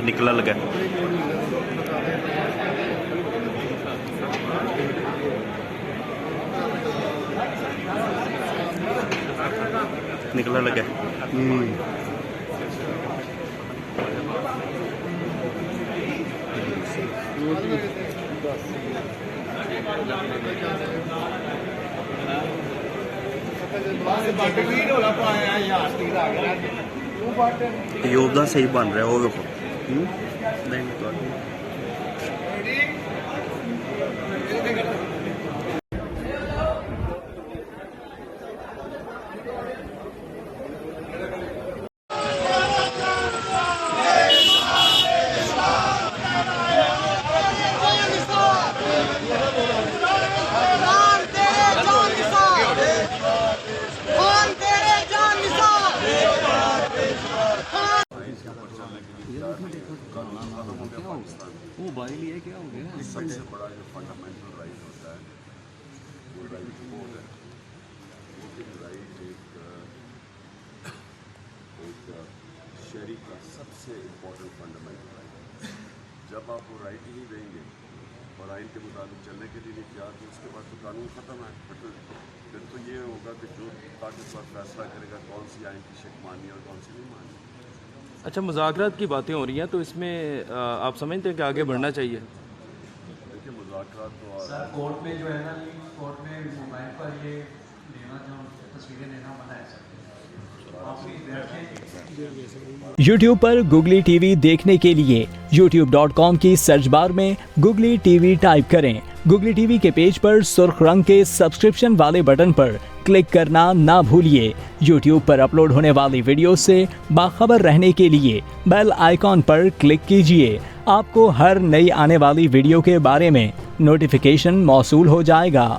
निकला लगा निकला लगा योगदान सही बन रहा है वो देखो वो भाई लिए क्या हो गया? सबसे बड़ा जो फंडामेंटल राइट होता है वो राइट वो है वोटिंग राइट एक शहरी का सबसे इम्पोर्टेंट फंडामेंटल राइट है। जब आप वो राइट ही नहीं देंगे और आइन के मुताबिक चलने के लिए नहीं किया तो उसके बाद तो कानून ख़त्म है। फिर तो ये होगा कि जो ताकतवर फैसला करेगा कौन सी आइन की शिक मानी और कौन सी नहीं मानी। अच्छा, मुज़ाकरात की बातें हो रही हैं तो इसमें आप समझते हैं कि आगे बढ़ना चाहिए? देखिए मुज़ाकरात तो सर कोर्ट में जो है ना, कोर्ट में मोबाइल पर ये लेना, जो तस्वीरें लेना मना है सर। YouTube पर गुगली टीवी देखने के लिए youtube.com की सर्च बार में गुगली टीवी टाइप करें। गुगली टीवी के पेज पर सुर्ख रंग के सब्सक्रिप्शन वाले बटन पर क्लिक करना ना भूलिए। YouTube पर अपलोड होने वाली वीडियो से बाखबर रहने के लिए बेल आइकॉन पर क्लिक कीजिए। आपको हर नई आने वाली वीडियो के बारे में नोटिफिकेशन मौसूल हो जाएगा।